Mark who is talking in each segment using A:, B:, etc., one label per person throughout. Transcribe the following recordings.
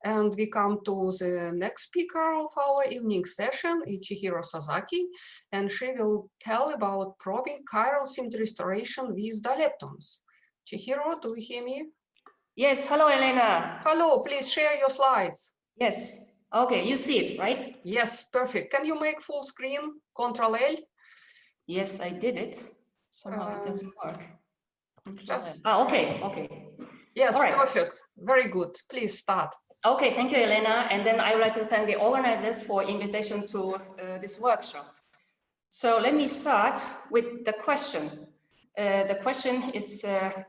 A: And we come to the next speaker of our evening session, Chihiro Sasaki, and she will tell about probing chiral symmetry restoration with dileptons. Chihiro, do you hear me?
B: Yes, hello, Elena.
A: Hello, please share your slides.
B: Yes, okay, you see it, right?
A: Yes, perfect. Can you make full screen? Control L?
B: Yes, I did it. Somehow it doesn't work. Okay.
A: Yes,
B: all right.
A: Perfect. Very good. Please start.
B: Okay, thank you, Elena. And then I would like to thank the organizers for invitation to this workshop. So let me start with the question. The question is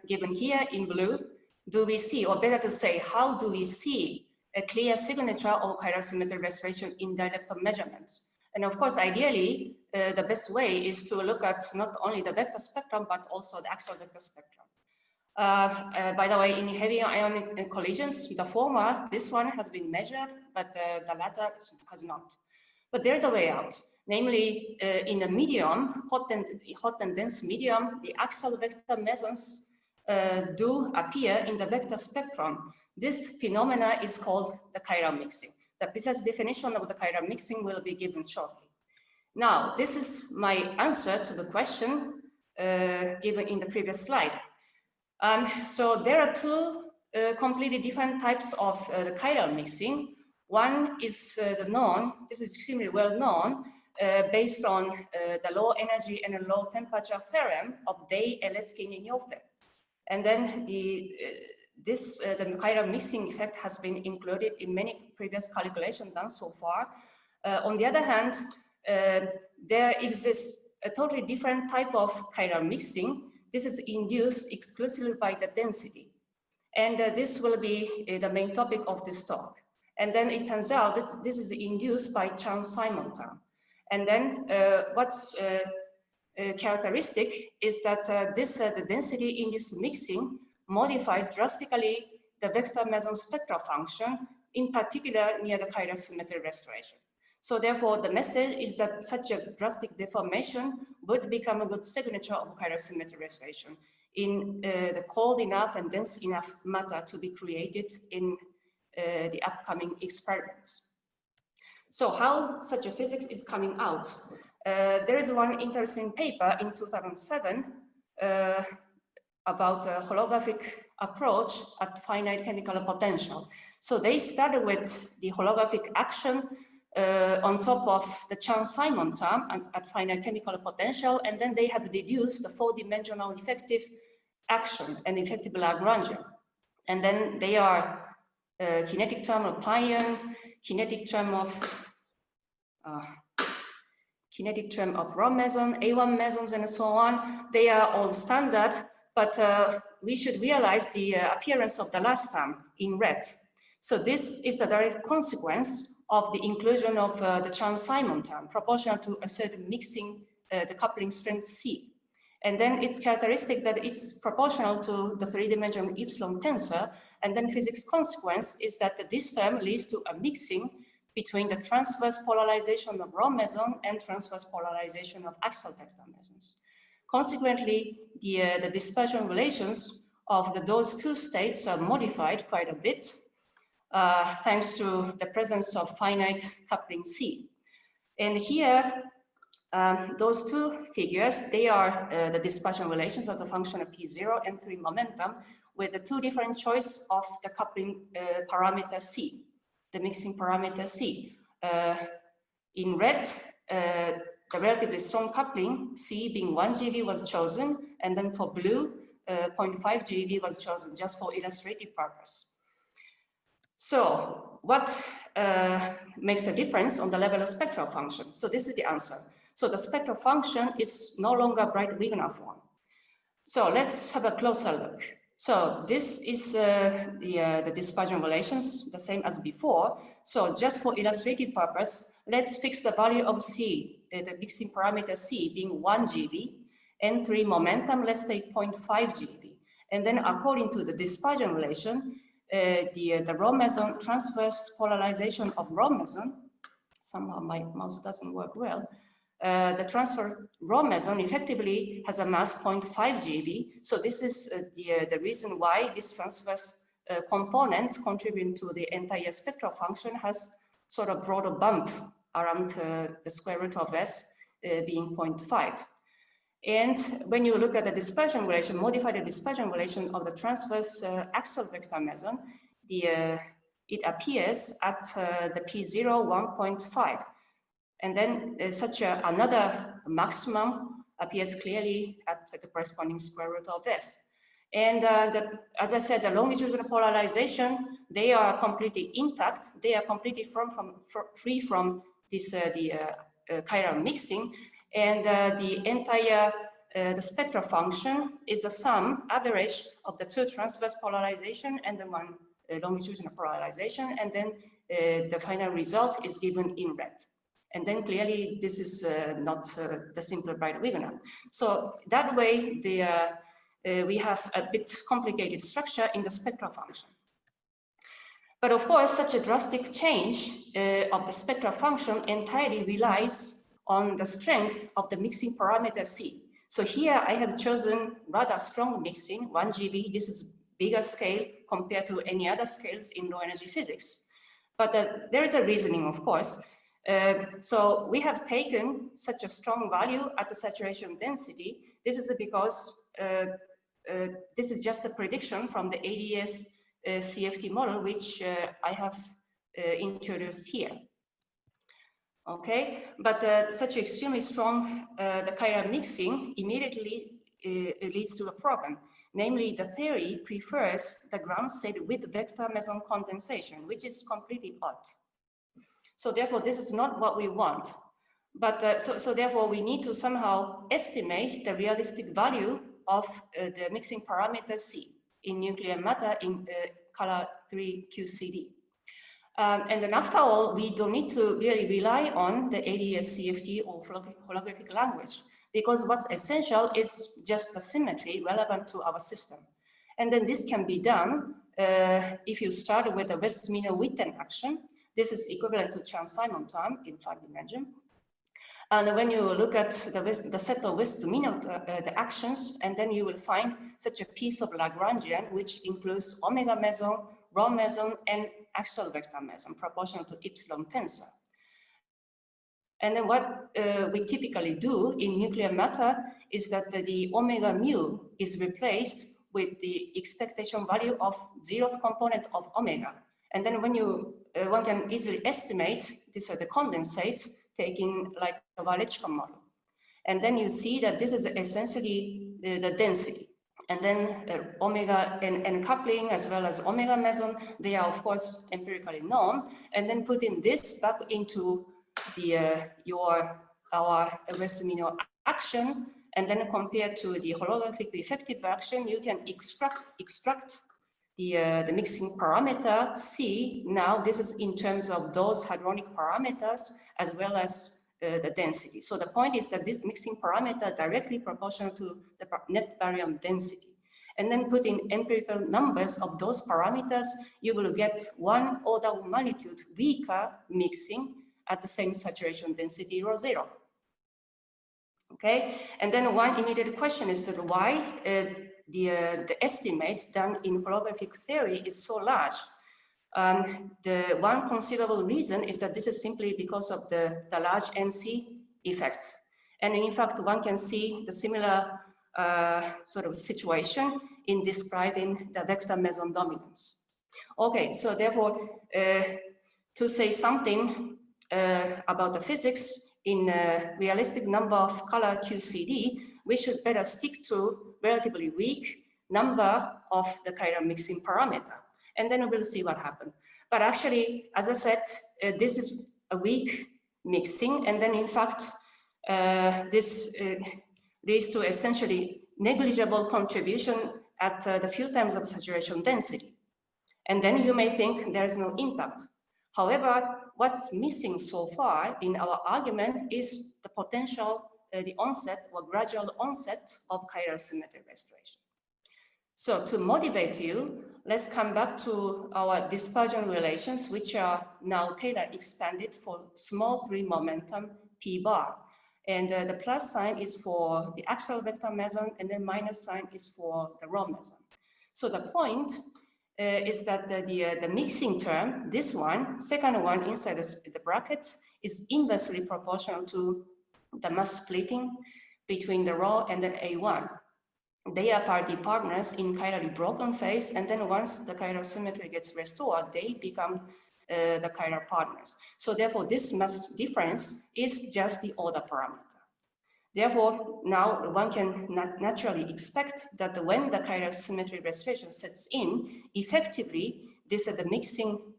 B: given here in blue. Do we see, or better to say, how do we see a clear signature of chiral symmetry restoration in dilepton measurements? And of course, ideally, the best way is to look at not only the vector spectrum, but also the axial-vector spectrum. By the way, in heavy ionic collisions, the former, this one has been measured, but the latter has not. But there's a way out. Namely, in a medium, hot and dense medium, the axial-vector mesons do appear in the vector spectrum. This phenomena is called the chiral mixing. The precise definition of the chiral mixing will be given shortly. Now, this is my answer to the question given in the previous slide. So there are two completely different types of the chiral mixing. One is the known, this is extremely well known, based on the low energy and low temperature theorem of Day, Eletsky, and Yofe. And then the chiral mixing effect has been included in many previous calculations done so far. On the other hand, there exists a totally different type of chiral mixing. This is induced exclusively by the density. And this will be the main topic of this talk. And then it turns out that this is induced by Chern-Simons term. And then what's characteristic is that the density induced mixing modifies drastically the vector meson spectral function, in particular near the chiral symmetry restoration. So therefore, the message is that such a drastic deformation would become a good signature of chiral symmetry restoration in the cold enough and dense enough matter to be created in the upcoming experiments. So how such a physics is coming out? There is one interesting paper in 2007 about a holographic approach at finite chemical potential. So they started with the holographic action on top of the Chern-Simons term at finite chemical potential, and then they have deduced the four-dimensional effective action and effective Lagrangian. And then they are kinetic term of Baryon, kinetic term of Rho meson, A1 mesons, and so on. They are all standard, but we should realize the appearance of the last term in red. So this is the direct consequence of the inclusion of the Chern-Simons term, proportional to a certain mixing the coupling strength C. And then it's characteristic that it's proportional to the three-dimensional epsilon tensor, and then physics consequence is that this term leads to a mixing between the transverse polarization of Rho meson and transverse polarization of axial-vector mesons. Consequently, the dispersion relations of those two states are modified quite a bit, thanks to the presence of finite coupling C. And here, those two figures, they are the dispersion relations as a function of P0 and 3 momentum with the two different choice of the coupling parameter C, the mixing parameter C. In red, the relatively strong coupling, C being 1 GeV was chosen, and then for blue, 0.5 GeV was chosen just for illustrative purpose. So what makes a difference on the level of spectral function? So this is the answer. So the spectral function is no longer bright Wigner form. So let's have a closer look. So this is the dispersion relations, the same as before. So just for illustrative purpose, let's fix the value of C, the mixing parameter C being 1 GeV, and 3 momentum, let's take 0.5 GeV. And then according to the dispersion relation, the Rho meson transverse polarization of Rho meson, somehow my mouse doesn't work well, the transfer Rho meson effectively has a mass 0.5 GeV. So this is the reason why this transverse component contributing to the entire spectral function has sort of brought a bump around the square root of S being 0.5. And when you look at the dispersion relation, modify the dispersion relation of the transverse axial vector meson, it appears at the P0 1.5. And then such another maximum appears clearly at the corresponding square root of S. And as I said, the longitudinal polarization, they are completely intact. They are completely free from this chiral mixing. And the entire the spectral function is the sum average of the two transverse polarization and the one longitudinal polarization. And then the final result is given in red. And then clearly this is not the simplified Wigner. So that way we have a bit complicated structure in the spectral function. But of course, such a drastic change of the spectral function entirely relies on the strength of the mixing parameter C. So here I have chosen rather strong mixing, 1 GeV. This is bigger scale compared to any other scales in low energy physics. But there is a reasoning, of course. So we have taken such a strong value at the saturation density. This is because this is just a prediction from the ADS CFT model, which I have introduced here. Okay, but such extremely strong the chiral mixing immediately leads to a problem. Namely, the theory prefers the ground state with vector meson condensation, which is completely odd. So therefore, this is not what we want. But so therefore, we need to somehow estimate the realistic value of the mixing parameter C in nuclear matter in color 3 QCD. And then after all, we don't need to really rely on the ADS CFT or holographic language, because what's essential is just the symmetry relevant to our system. And then this can be done if you start with the West-Minor-Witten action. This is equivalent to Chern-Simon term in 5 dimensions. And when you look at the set of West-Minor the actions, and then you will find such a piece of Lagrangian, which includes omega meson, rho meson, and axial vector meson proportional to epsilon tensor. And then what we typically do in nuclear matter is that the omega mu is replaced with the expectation value of 0th component of omega. And then when you, one can easily estimate this the condensate taking like a Waleczka model. And then you see that this is essentially the density. And then omega and coupling as well as omega meson, they are of course empirically known. And then putting this back into the our West-Minor action, and then compared to the holographic effective action, you can extract the mixing parameter C. Now this is in terms of those hadronic parameters as well as the density. So the point is that this mixing parameter directly proportional to the net baryon density. And then put in empirical numbers of those parameters, you will get 1 order of magnitude weaker mixing at the same saturation density rho 0. Okay, and then one immediate question is that why the estimate done in holographic theory is so large. The one considerable reason is that this is simply because of the large NC effects. And in fact, one can see the similar sort of situation in describing the vector meson dominance. Okay, so therefore, to say something about the physics in a realistic number of color QCD, we should better stick to relatively weak number of the chiral mixing parameter. And then we'll see what happens. But actually, as I said, this is a weak mixing. And then in fact, this leads to essentially negligible contribution at the few times of saturation density. And then you may think there is no impact. However, what's missing so far in our argument is the potential, the onset or gradual onset of chiral symmetry restoration. So to motivate you, let's come back to our dispersion relations, which are now Taylor expanded for small 3 momentum P bar. And the plus sign is for the axial vector meson, and the minus sign is for the rho meson. So the point is that the mixing term, this one, second one inside the bracket, is inversely proportional to the mass splitting between the rho and the A1. They are parity partners in chirally broken phase, and then once the chiral symmetry gets restored, they become the chiral partners. So therefore, this mass difference is just the order parameter. Therefore, now one can naturally expect that when the chiral symmetry restoration sets in, effectively, this the mixing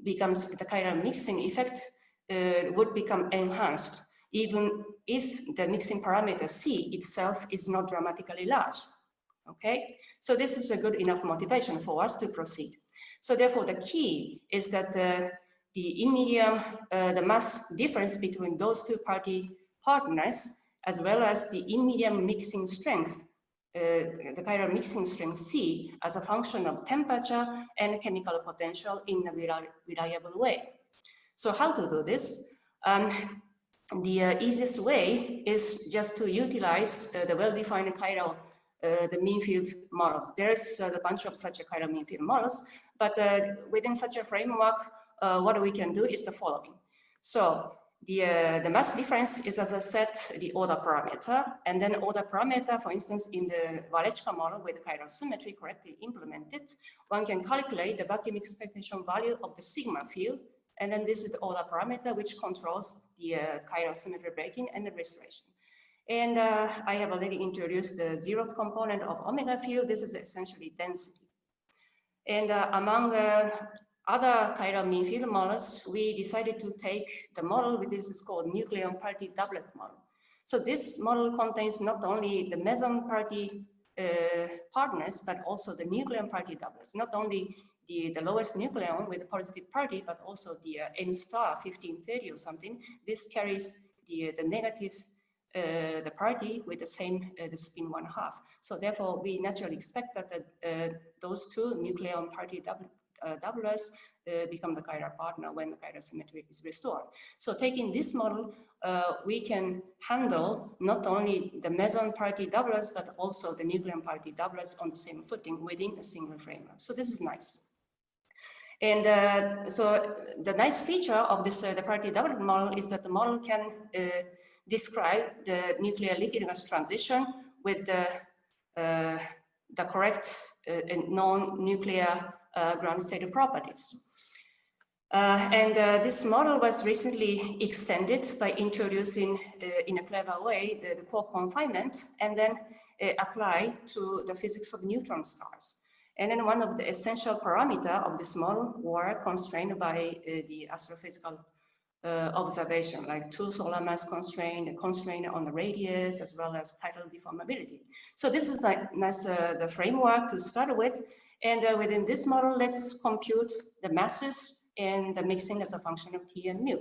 B: becomes, the chiral mixing effect would become enhanced, even if the mixing parameter C itself is not dramatically large. Okay, so this is a good enough motivation for us to proceed. So therefore, the key is that the in medium, the mass difference between those two party partners, as well as the in medium mixing strength, the chiral mixing strength C, as a function of temperature and chemical potential in a reliable way. So how to do this? The easiest way is just to utilize the well-defined chiral, the mean field models. There's a bunch of such a chiral mean field models, but within such a framework, what we can do is the following. So the mass difference is, as I said, the order parameter, and then order parameter, for instance, in the Waleczka model with chiral symmetry correctly implemented, one can calculate the vacuum expectation value of the sigma field, and then this is the order parameter which controls the chiral symmetry breaking and the restoration. And I have already introduced the zeroth component of omega field. This is essentially density. And among other chiral mean field models, we decided to take the model, which is called nucleon parity doublet model. So this model contains not only the meson parity partners, but also the nucleon parity doublets, not only the lowest nucleon with the positive parity, but also the n star 1530 or something. This carries the negative the parity with the same the spin 1/2. So therefore, we naturally expect that those two nucleon parity doublers become the chiral partner when the chiral symmetry is restored. So taking this model, we can handle not only the meson parity doublers, but also the nucleon parity doublers on the same footing within a single framework. So this is nice. And so the nice feature of this the parity doublet model is that the model can describe the nuclear liquid gas transition with the correct non-nuclear ground state properties. This model was recently extended by introducing in a clever way the core confinement and then apply to the physics of neutron stars. And then one of the essential parameters of this model were constrained by the astrophysical observation, like two solar mass constraint, a constraint on the radius, as well as tidal deformability. So this is the framework to start with. And within this model, let's compute the masses and the mixing as a function of T and mu.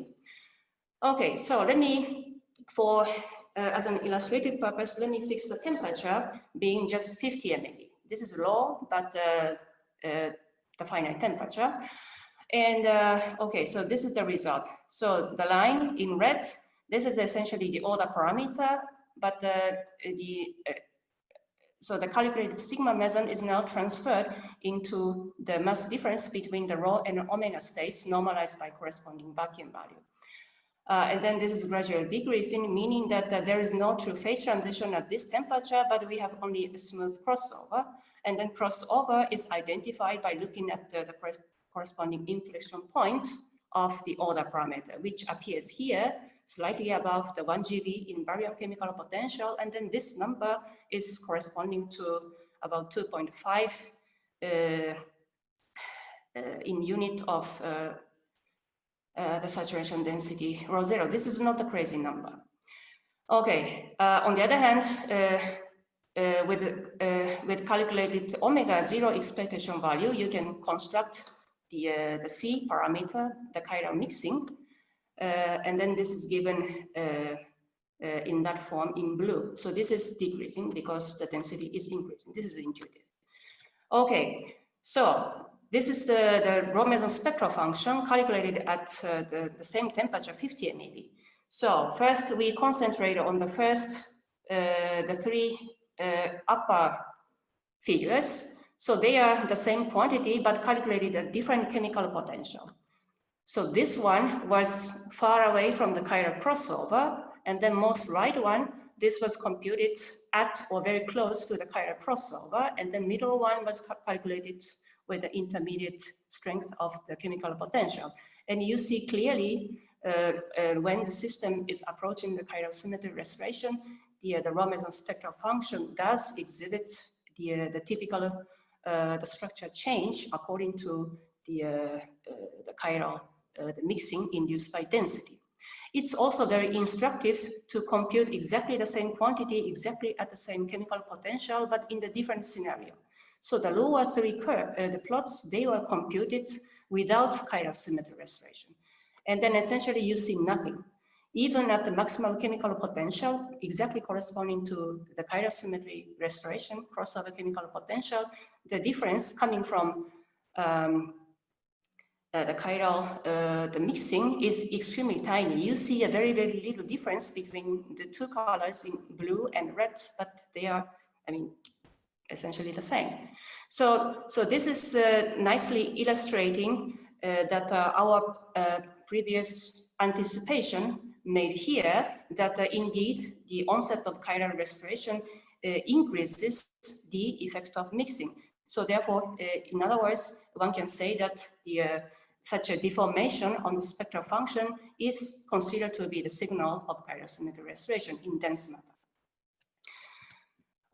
B: Okay, so let me, as an illustrative purpose, let me fix the temperature being just 50 MeV. This is low, but the finite temperature. And okay, so this is the result. So the line in red, this is essentially the order parameter, but so the calculated sigma meson is now transferred into the mass difference between the rho and omega states normalized by corresponding vacuum value. And then this is gradually decreasing, meaning that there is no true phase transition at this temperature, but we have only a smooth crossover. And then crossover is identified by looking at the corresponding inflection point of the order parameter, which appears here slightly above the 1 GeV in baryon chemical potential. And then this number is corresponding to about 2.5 in unit of the saturation density rho 0. This is not a crazy number. Okay, on the other hand, with calculated omega 0 expectation value, you can construct the C parameter, the chiral mixing, and then this is given in that form in blue. So this is decreasing because the density is increasing. This is intuitive. Okay, so this is the rho meson spectral function calculated at the same temperature, 50 MeV. So first we concentrate on the first, the three upper figures. So they are the same quantity, but calculated at different chemical potential. So this one was far away from the chiral crossover, and the most right one, this was computed at or very close to the chiral crossover, and the middle one was calculated with the intermediate strength of the chemical potential. And you see clearly when the system is approaching the chiral symmetry restoration, the raw meson spectral function does exhibit the typical the structure change according to the chiral the mixing induced by density. It's also very instructive to compute exactly the same quantity, exactly at the same chemical potential, but in the different scenario. So the lower three curve, the plots, they were computed without chiral symmetry restoration. And then essentially you see nothing. Even at the maximal chemical potential, exactly corresponding to the chiral symmetry restoration, crossover chemical potential, the difference coming from the chiral, the mixing is extremely tiny. You see a very, very little difference between the two colors in blue and red, but they are, I mean, essentially the same. So this is nicely illustrating that our previous anticipation made here that indeed the onset of chiral restoration increases the effect of mixing. So therefore, in other words, one can say that such a deformation on the spectral function is considered to be the signal of chiral symmetry restoration in dense matter.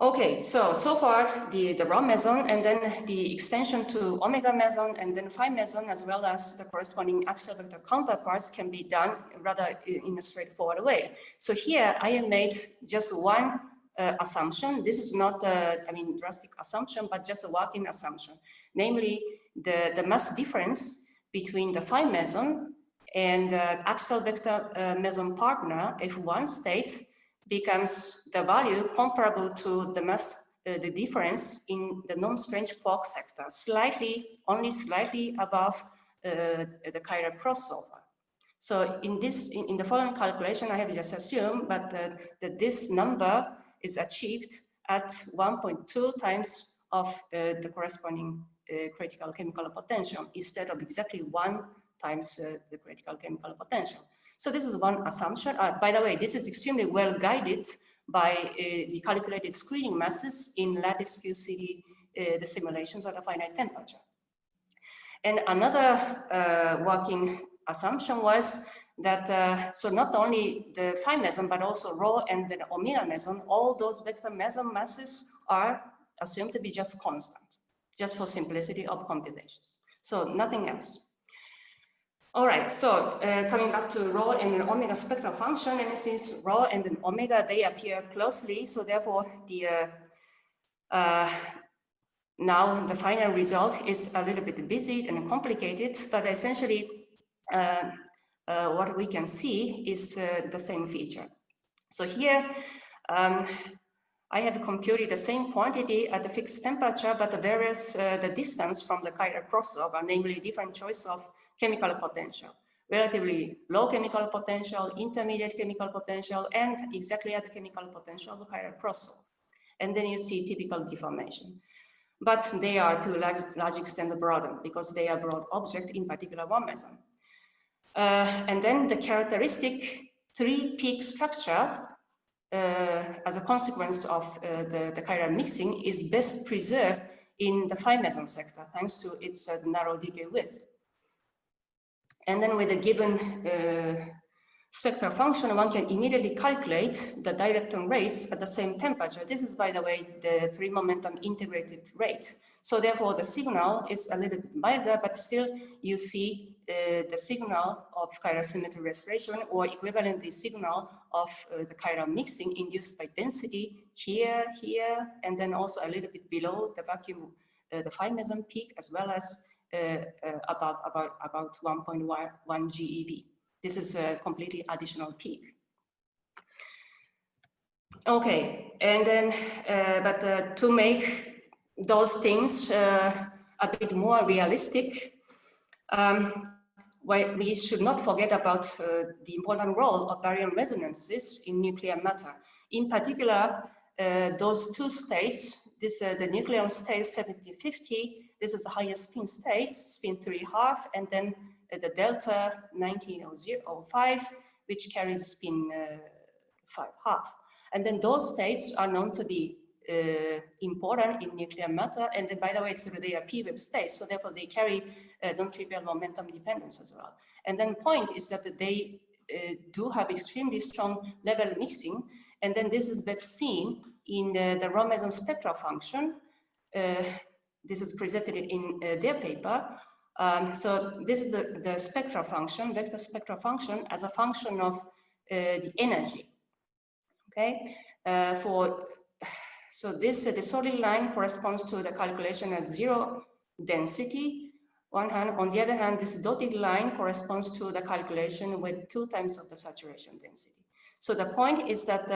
B: Okay, so far the raw meson and then the extension to omega meson and then phi meson as well as the corresponding axial-vector counterparts can be done rather in a straightforward way. So here I have made just one assumption. This is not a, I mean, drastic assumption, but just a working assumption. Namely, the mass difference between the phi meson and the axial-vector meson partner F1 state becomes the value comparable to the mass, the difference in the non-strange quark sector, only slightly above the chiral crossover. So in the following calculation, I have just assumed that this number is achieved at 1.2 times of the corresponding critical chemical potential instead of exactly 1 times the critical chemical potential. So this is one assumption. By the way, this is extremely well guided by the calculated screening masses in lattice QCD, the simulations at a finite temperature. And another working assumption was that, so not only the phi meson, but also rho and the omega meson, all those vector meson masses are assumed to be just constant, just for simplicity of computations. So nothing else. All right, so coming back to rho and the omega spectral function, and since rho and the omega, they appear closely, so therefore the now the final result is a little bit busy and complicated, but essentially what we can see is the same feature. So here I have computed the same quantity at the fixed temperature, but the various the distance from the chiral crossover, namely different choice of chemical potential, relatively low chemical potential, intermediate chemical potential, and exactly at the chemical potential of the chiral crossover. And then you see typical deformation. But they are to a large extent broadened because they are broad object, in particular one meson. And then the characteristic 3-peak structure as a consequence of the chiral mixing is best preserved in the phi meson sector thanks to its narrow decay width. And then with a given spectral function, one can immediately calculate the dilepton rates at the same temperature. This is, by the way, the 3-momentum integrated rate. So therefore, the signal is a little bit milder, but still you see the signal of chiral symmetry restoration or equivalently signal of the chiral mixing induced by density here, and then also a little bit below the vacuum, the phi meson peak, as well as about 1.1 GeV. This is a completely additional peak. Okay, and then, but to make those things a bit more realistic, we should not forget about the important role of baryon resonances in nuclear matter. In particular, those two states, this the nucleon state 7050, this is the highest spin state, spin 3.5, and then the delta 1905, which carries spin 5.5. And then those states are known to be important in nuclear matter, and then, by the way, they are p-wave states, so therefore they carry non-trivial momentum dependence as well. And then point is that they do have extremely strong level mixing, and then this is best seen in the Rho-meson spectral function. This is presented in their paper. So this is the spectral function, vector spectral function, as a function of the energy. Okay, so this the solid line corresponds to the calculation at zero density. One hand, on the other hand, this dotted line corresponds to the calculation with 2 times of the saturation density. So the point is that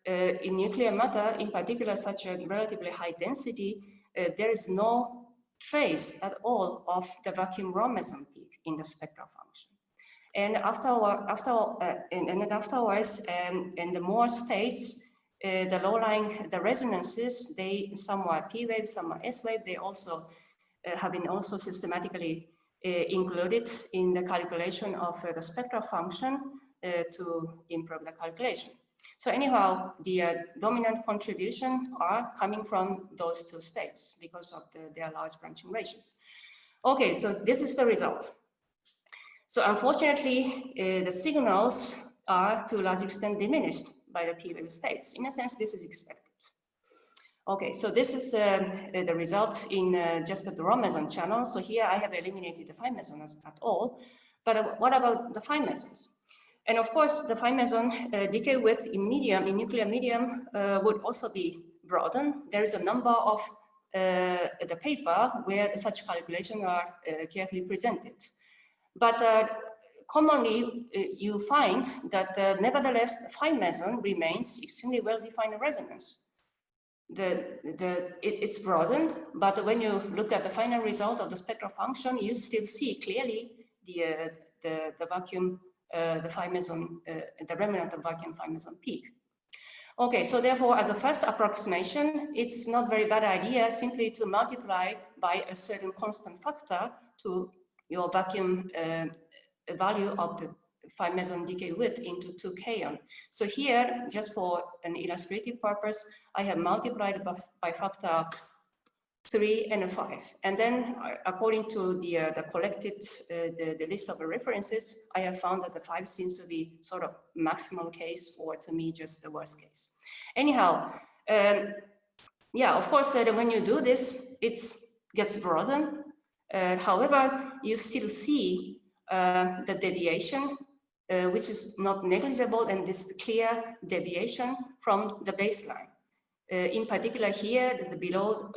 B: in nuclear matter, in particular, such a relatively high density, there is no trace at all of the vacuum Rho-meson peak in the spectral function. And afterwards, in the more states, the low-lying, the resonances, some are P-wave, some are S-wave, they also have been also systematically included in the calculation of the spectral function to improve the calculation. So anyhow, the dominant contribution are coming from those two states because of their large branching ratios. Okay, so this is the result. So unfortunately, the signals are to a large extent diminished by the P-wave states. In a sense, this is expected. Okay, so this is the result in just the Rho-meson channel. So here I have eliminated the phi mesons at all. But what about the phi mesons? And of course, the phi meson decay width in medium, in nuclear medium, would also be broadened. There is a number of the paper where such calculations are carefully presented. But commonly, you find that nevertheless, the phi meson remains extremely well-defined resonance. It's broadened, but when you look at the final result of the spectral function, you still see clearly the vacuum, the phi meson, the remnant of vacuum phi meson peak. Okay, so therefore, as a first approximation, it's not very bad idea simply to multiply by a certain constant factor to your vacuum value of the phi meson decay width into 2k. So here, just for an illustrative purpose, I have multiplied by factor 3 and 5. And then according to the collected, the list of the references, I have found that the 5 seems to be sort of maximal case, or to me, just the worst case. Anyhow, yeah, of course, when you do this, it gets broadened. However, you still see the deviation, which is not negligible, and this clear deviation from the baseline. In particular here, below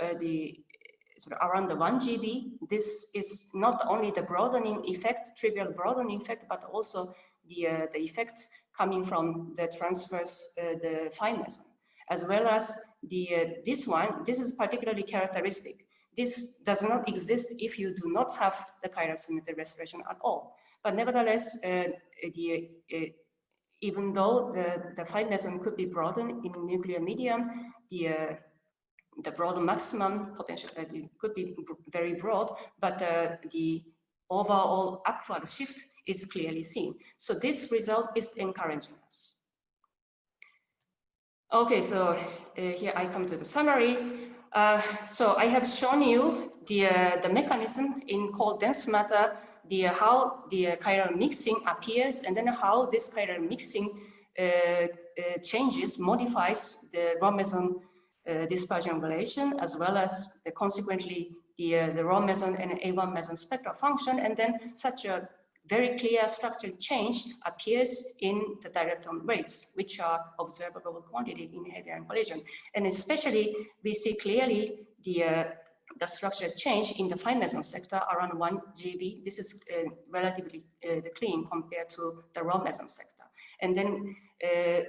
B: sort of around the 1 GB, this is not only the broadening effect, trivial broadening effect, but also the effect coming from the transverse, the phi meson, as well as this one. This is particularly characteristic. This does not exist if you do not have the chiral symmetry restoration at all. But nevertheless, even though the phi meson could be broadened in nuclear medium, the broad maximum potential could be very broad, but the overall upward shift is clearly seen. So this result is encouraging us. Okay, so here I come to the summary. So I have shown you the mechanism in cold dense matter, how the chiral mixing appears, and then how this chiral mixing changes, modifies the Rho-meson dispersion relation, as well as consequently the Rho-meson and A1 meson spectral function, and then such a very clear structural change appears in the dilepton rates, which are observable quantity in heavy ion collision. And especially, we see clearly the structural change in the phi meson sector around 1 GB. This is relatively clean compared to the Rho-meson sector. And then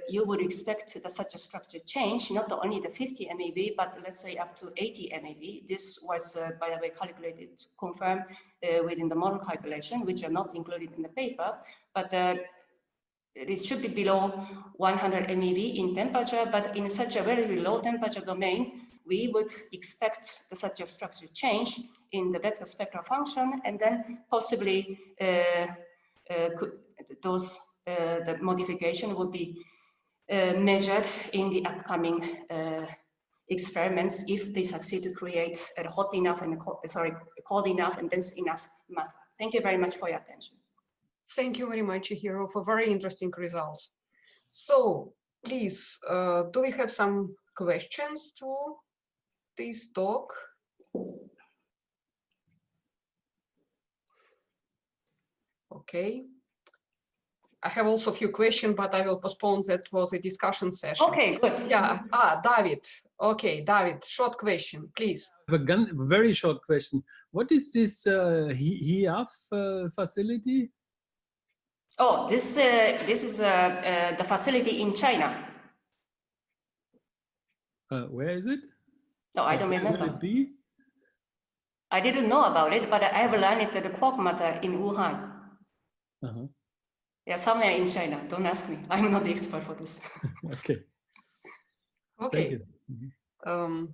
B: you would expect such a structure change, not only the 50 MeV, but let's say up to 80 MeV. This was, by the way, calculated, confirmed within the model calculation, which are not included in the paper. But it should be below 100 MeV in temperature, but in such a very low temperature domain, we would expect such a structure change in the vector spectral function, and then possibly the modification would be measured in the upcoming experiments if they succeed to create a hot enough and cold enough and dense enough matter. Thank you very much for your attention.
A: Thank you very much, Chihiro, for very interesting results. So please, do we have some questions to this talk? Okay. I have also a few questions, but I will postpone that for the discussion session.
B: Okay, good.
A: Yeah, David. Okay, David, short question, please.
C: A very short question. What is this HIAF facility?
B: Oh, this is the facility in China.
C: Where is it?
B: No, I don't remember.
C: Will it be?
B: I didn't know about it, but I have learned it at the quark matter in Wuhan. Yeah, somewhere in China. Don't ask me. I'm not the expert for this.
C: Okay.
A: Okay.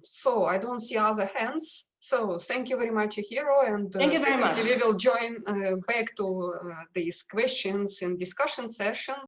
A: So I don't see other hands. So thank you very much, Chihiro, and
B: thank you very much.
A: We will join back to these questions in discussion session.